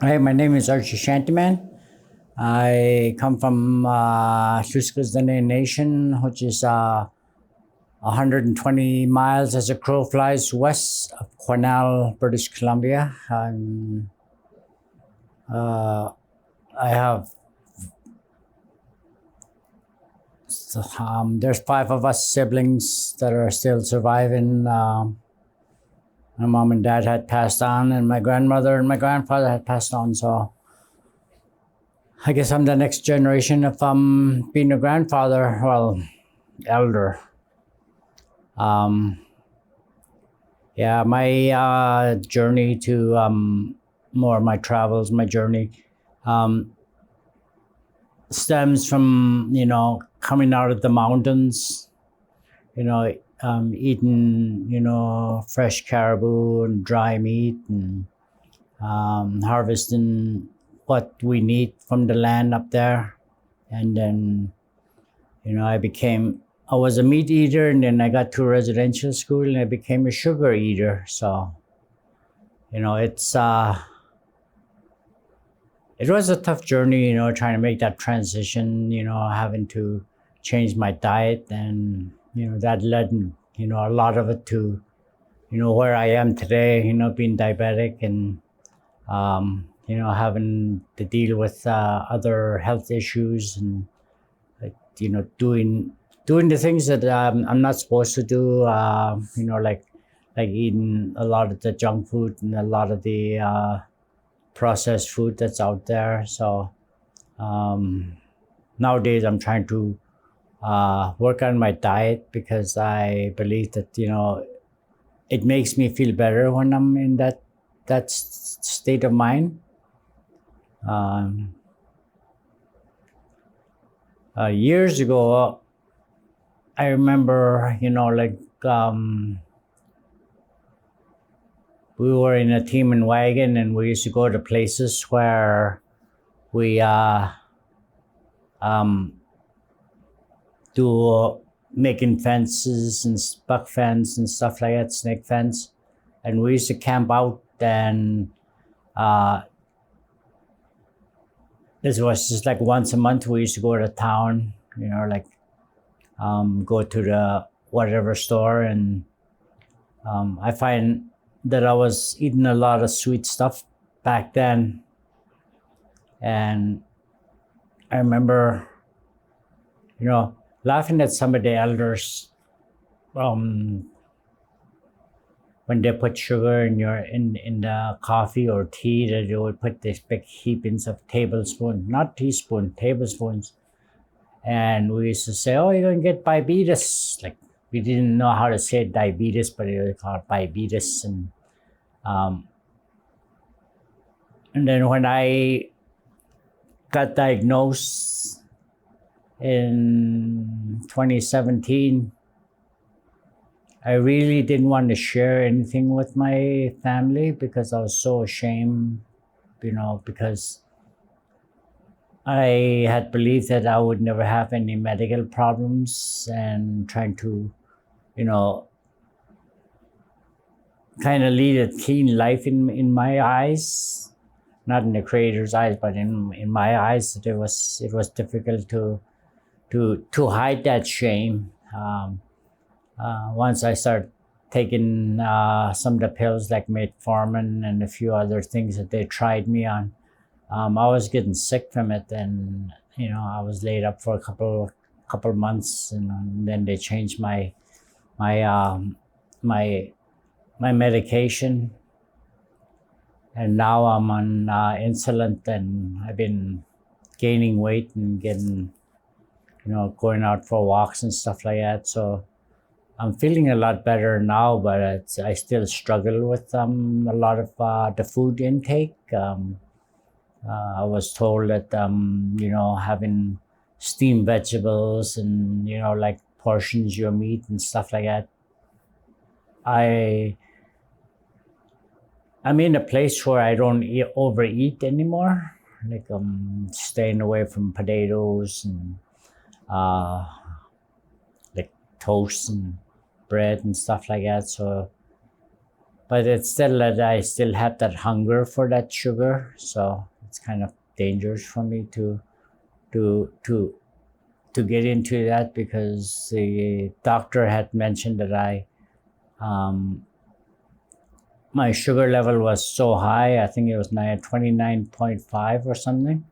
Hi, my name is Archie Chantyman. I come from Nation, which is 120 miles as a crow flies west of Cornell, British Columbia. Uh, I have there's 5 of us siblings that are still surviving. My mom and dad had passed on, and my grandmother and my grandfather had passed on. So I guess I'm the next generation of being a grandfather, well, elder. Yeah, my journey to more of my travels, my journey stems from, coming out of the mountains, eating, fresh caribou and dry meat and harvesting what we need from the land up there. And then, I was a meat eater, and then I got to residential school and I became a sugar eater. So, it was a tough journey, trying to make that transition, having to change my diet, and, that led, a lot of it to, where I am today, being diabetic and, having to deal with other health issues and, doing the things that I'm not supposed to do, like eating a lot of the junk food and a lot of the processed food that's out there. So nowadays I'm trying to work on my diet because I believe that, it makes me feel better when I'm in that state of mind. Years ago, I remember, we were in a team and wagon, and we used to go to places where we do making fences and buck fence and stuff like that, snake fence. And we used to camp out, and this was just like once a month. We used to go to town, go to the whatever store, and I find that I was eating a lot of sweet stuff back then. And I remember, laughing at some of the elders when they put sugar in in the coffee or tea, that they would put these big heapings of tablespoons, not teaspoons, tablespoons. And we used to say, "Oh, you're going to get diabetes." Like, we didn't know how to say diabetes, but it was called diabetes. And then when I got diagnosed in 2017, I really didn't want to share anything with my family because I was so ashamed, because I had believed that I would never have any medical problems, and trying to, kind of lead a clean life in my eyes, not in the Creator's eyes, but in my eyes. It was difficult to hide that shame. Once I started taking some of the pills like metformin and a few other things that they tried me on, I was getting sick from it, and I was laid up for a couple months, and then they changed my medication, and now I'm on insulin, and I've been gaining weight and getting, going out for walks and stuff like that. So I'm feeling a lot better now, but I still struggle with a lot of the food intake. I was told that, having steamed vegetables and, like portions your meat and stuff like that. I'm in a place where I don't overeat anymore. Like, I'm staying away from potatoes and like toast and bread and stuff like that. So but it's still that I still have that hunger for that sugar, so it's kind of dangerous for me to to to get into that, because the doctor had mentioned that my sugar level was so high. I think it was 29.5 or something,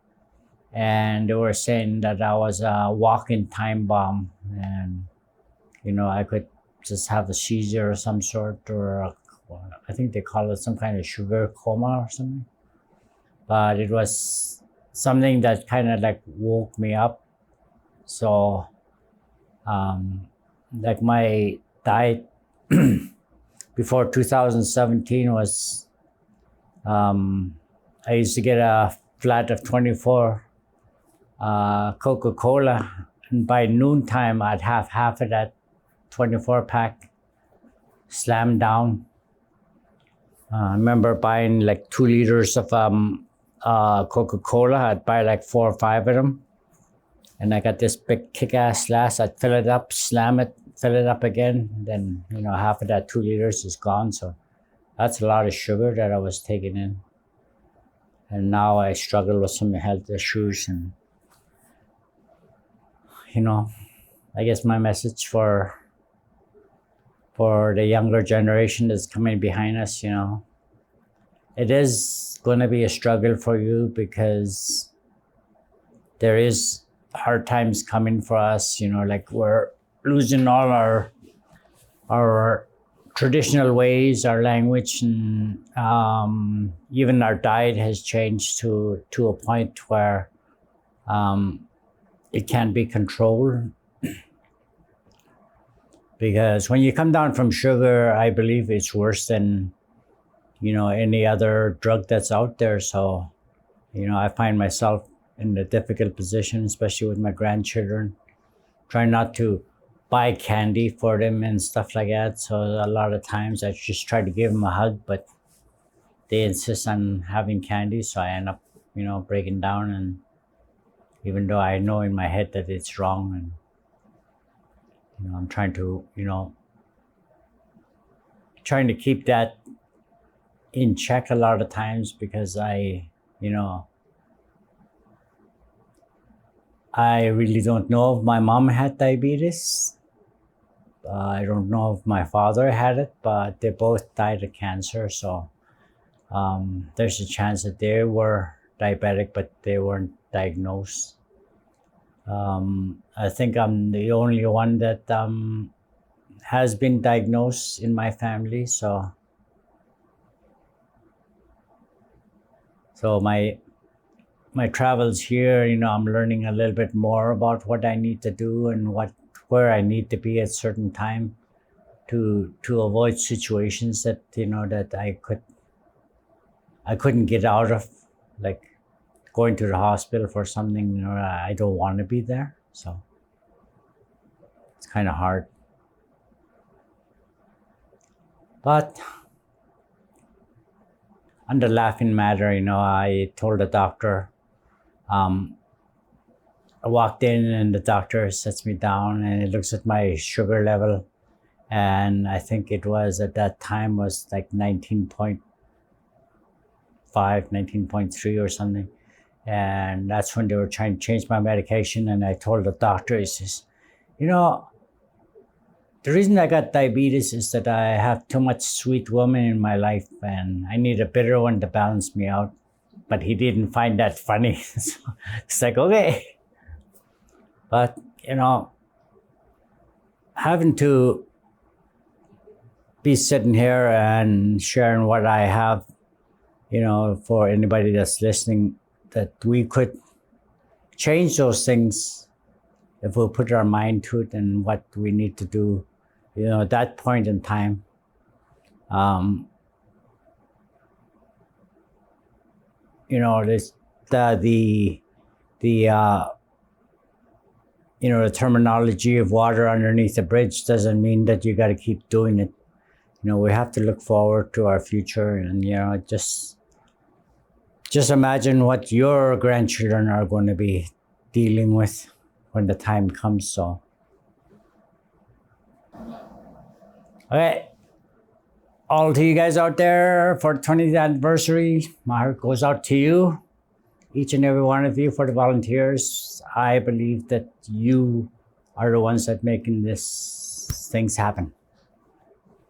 and they were saying that I was a walking time bomb, and I could just have a seizure of some sort, or I think they call it some kind of sugar coma or something. But it was something that kind of like woke me up. So, like my diet before 2017 was, I used to get a flat of 24 Coca-Cola, and by noontime I'd have half of that 24 pack slammed down. I remember buying like 2 liters of Coca-Cola. I'd buy like 4 or 5 of them, and I got this big kick-ass glass. I'd fill it up, slam it, fill it up again. Then half of that 2 liters is gone. So that's a lot of sugar that I was taking in, and now I struggle with some health issues. And I guess my message for the younger generation that's coming behind us, it is going to be a struggle for you, because there is hard times coming for us. Like we're losing all our traditional ways, our language, and even our diet has changed to a point where it can't be controlled. Because when you come down from sugar, I believe it's worse than any other drug that's out there. So I find myself in a difficult position, especially with my grandchildren, trying not to buy candy for them and stuff like that. So a lot of times I just try to give them a hug, but they insist on having candy, so I end up breaking down. And even though I know in my head that it's wrong, and I'm trying to keep that in check a lot of times, because I really don't know if my mom had diabetes. I don't know if my father had it, but they both died of cancer. So there's a chance that they were diabetic, but they weren't diagnosed. I think I'm the only one that has been diagnosed in my family. So my travels here, I'm learning a little bit more about what I need to do and where I need to be at certain time to avoid situations that that I couldn't get out of, like going to the hospital for something I don't want to be there. So it's kind of hard. But on the laughing matter, I told the doctor, I walked in and the doctor sets me down and he looks at my sugar level, and I think it was at that time was like 19.5, 19.3 or something. And that's when they were trying to change my medication. And I told the doctor, he says, the reason I got diabetes is that I have too much sweet woman in my life, and I need a bitter one to balance me out. But he didn't find that funny. So it's like, okay. But, having to be sitting here and sharing what I have, for anybody that's listening, that we could change those things if we put our mind to it, and what we need to do, at that point in time. This the terminology of water underneath the bridge doesn't mean that you got to keep doing it. We have to look forward to our future, and just imagine what your grandchildren are going to be dealing with when the time comes. So, okay, all to you guys out there for the 20th anniversary. My heart goes out to you, each and every one of you, for the volunteers. I believe that you are the ones that making this things happen.